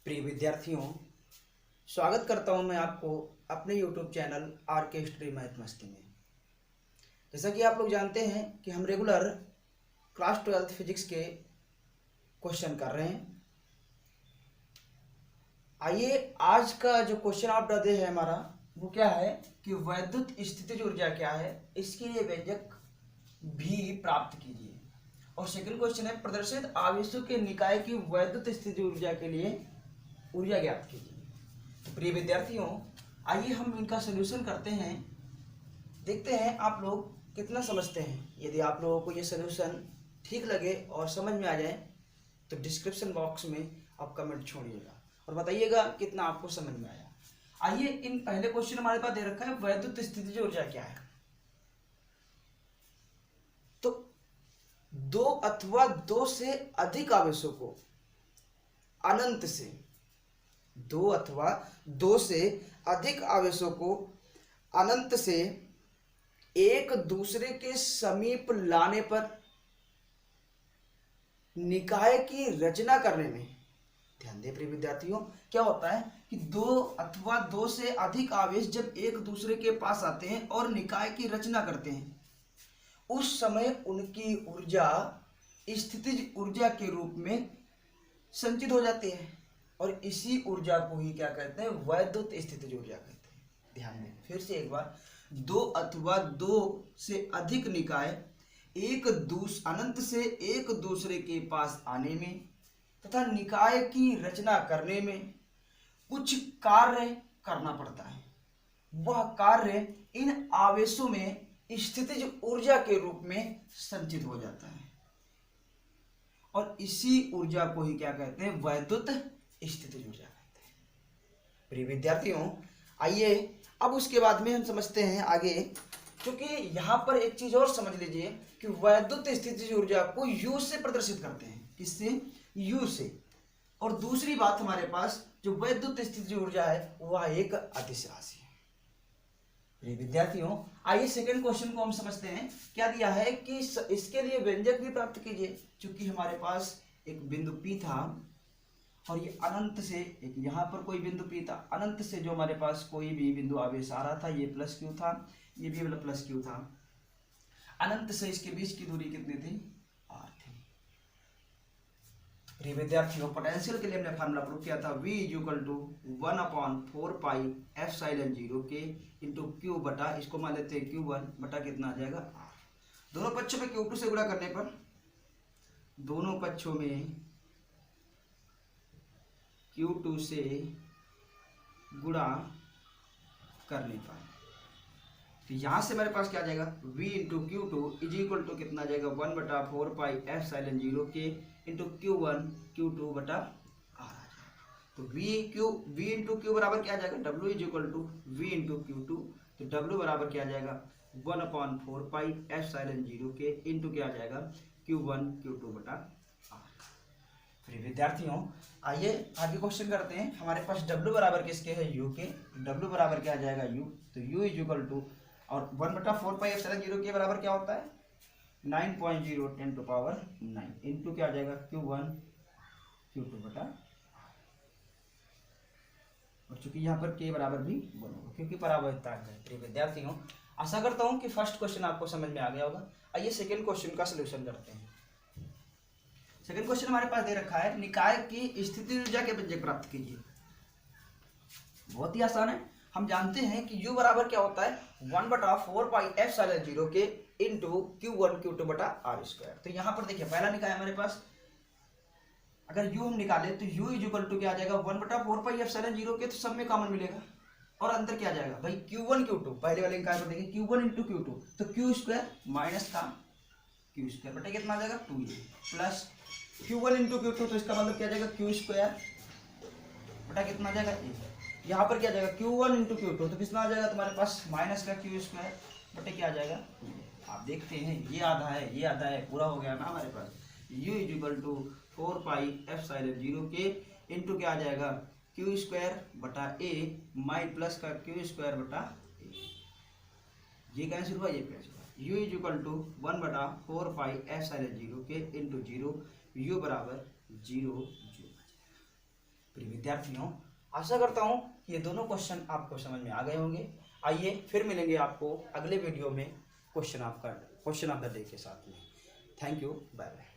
प्रिय विद्यार्थियों, स्वागत करता हूं मैं आपको अपने YouTube चैनल आर के हिस्ट्री मैथ मस्ती में। जैसा कि आप लोग जानते हैं कि हम रेगुलर क्लास 12 फिजिक्स के क्वेश्चन कर रहे हैं। आइए, आज का जो क्वेश्चन ऑफ द डे है हमारा वो क्या है कि वैद्युत स्थितिज ऊर्जा क्या है, इसके लिए व्यंजक भी प्राप्त कीजिए। और सेकंड क्वेश्चन है प्रदर्शित आवेशों के निकाय की वैद्युत स्थितिज ऊर्जा के लिए ऊर्जा ज्ञात कीजिए। प्रिय विद्यार्थियों, आइए हम इनका सलूशन करते हैं, देखते हैं आप लोग कितना समझते हैं। यदि आप लोगों को ये सलूशन ठीक लगे और समझ में आ जाए तो डिस्क्रिप्शन बॉक्स में आप कमेंट छोड़िएगा और बताइएगा कितना आपको समझ में आया। आइए, इन पहले क्वेश्चन हमारे पास दे रखा है वैद्युत स्थितिज ऊर्जा क्या है। तो दो अथवा दो से अधिक आवेशों को अनंत से, दो अथवा दो से अधिक आवेशों को अनंत से एक दूसरे के समीप लाने पर निकाय की रचना करने में, ध्यान दें प्रिय विद्यार्थियों, क्या होता है कि दो अथवा दो से अधिक आवेश जब एक दूसरे के पास आते हैं और निकाय की रचना करते हैं, उस समय उनकी ऊर्जा स्थितिज ऊर्जा के रूप में संचित हो जाती है और इसी ऊर्जा को ही क्या कहते हैं, वैद्युत स्थितिज ऊर्जा कहते हैं। ध्यान दें फिर से एक बार, दो अथवा दो से अधिक निकाय अनंत से एक दूसरे के पास आने में तथा निकाय की रचना करने में कुछ कार्य करना पड़ता है। वह कार्य इन आवेशों में स्थितिज ऊर्जा के रूप में संचित हो जाता है और इसी ऊर्जा को ही क्या कहते हैं, वैद्युत स्थितिज ऊर्जा कहते हैं। प्रिय विद्यार्थियों, आइए अब उसके बाद में हम समझते हैं आगे, क्योंकि यहाँ पर एक चीज और समझ लीजिए कि वैद्युत स्थितिज ऊर्जा को U से प्रदर्शित करते हैं। किससे? U से। और दूसरी बात, हमारे पास जो वैद्युत स्थितिज ऊर्जा है वह एक अदिश राशि है। प्रिय विद्यार्थियों, आइए सेकंड क्वेश्चन को हम समझते हैं। क्या दिया है कि इसके लिए व्यंजक भी प्राप्त कीजिए। चूंकि हमारे पास एक बिंदु P था और ये अनंत से, एक यहाँ पर कोई बिंदु P था, अनंत से जो हमारे पास कोई भी बिंदु आवेश आ रहा था, ये प्लस Q था, ये भी प्लस Q था। अनंत से इसके बीच की दूरी कितनी थी? R थी। प्रिय विद्यार्थियों, पोटेंशियल के लिए हमने फार्मूला प्रूव किया था, V = 1/4 एप्सिलॉन 0 के इंटू Q बटा, इसको मान लेते हैं Q1 बटा कितना आ जाएगा, R। दोनों पक्षों में Q2 से गुणा करने पर, दोनों पक्षों में Q2 से गुणा करने पर, तो यहां से मेरे पास क्या आ जाएगा, V × Q2 कितना आ जाएगा, 1/4 एप्सिलॉन 0 के इंटू Q2 बटा R आ जाएगा। तो V × Q बराबर क्या आ जाएगा, W = V × Q2, तो W बराबर क्या आ जाएगा, 1/4 एप्सिलॉन 0 के इंटू क्या आ जाएगा, Q2 बटा R। फिर विद्यार्थियों, आइए आगे क्वेश्चन करते हैं। हमारे पास W बराबर किसके है, U के। W बराबर क्या आ जाएगा, U। तो U = और 1/4 एप्सिलॉन 0 के बराबर क्या होता है, 9.0 10⁹ इंटू क्या आ जाएगा, Q2 बटा। और चूंकि यहाँ पर K बराबर भी 1 होगा क्योंकि परावर्तक है। प्रिय विद्यार्थियों, आशा करता हूँ कि फर्स्ट क्वेश्चन आपको समझ में आ गया होगा। आइए सेकेंड क्वेश्चन का सोल्यूशन करते हैं। सेकंड क्वेश्चन हमारे पास दे रखा है, निकाय की स्थितिज ऊर्जा के व्यंजक प्राप्त कीजिए। बहुत ही आसान है। हम जानते हैं कि U बराबर क्या होता है, 1/4 एप्सिलॉन 0 के इंटू Q2 बटा R²। तो यहाँ पर देखिए पहला निकाय हमारे पास, अगर U हम निकाले तो U = क्या आ जाएगा, 1/4 एप्सिलॉन 0 के, तो सब में कॉमन मिलेगा और अंदर क्या आ जाएगा भाई, Q1 Q2। पहले वाले निकाय पर देखिए Q1 × Q2, तो Q² माइनस का Q² बटा कितना आ जाएगा, 2A प्लस Q1 × Q2, तो इसका मतलब क्या आ जाएगा, Q² बटा कितना आ जाएगा, A। यहाँ पर क्या आ जाएगा, Q1 × Q2, तो कितना आ जाएगा तुम्हारे पास, माइनस का Q² बटे क्या आ जाएगा, 2A। आप देखते हैं ये आधा है, ये आधा है, पूरा हो गया ना हमारे पास। U = 4 एप्सिलॉन 0 के इंटू क्या आ जाएगा, Q² बटा A माइ प्लस का Q² बटा A। ये कैंसिल हुआ, ये कैंसिल हुआ। U = 1/4 एप्सिलॉन 0 के इंटू 0, U बराबर 0 0। प्रिय विद्यार्थियों, आशा करता हूँ ये दोनों क्वेश्चन आपको समझ में आ गए होंगे। आइए फिर मिलेंगे आपको अगले वीडियो में क्वेश्चन ऑफ द डे के साथ में। Thank you, bye bye.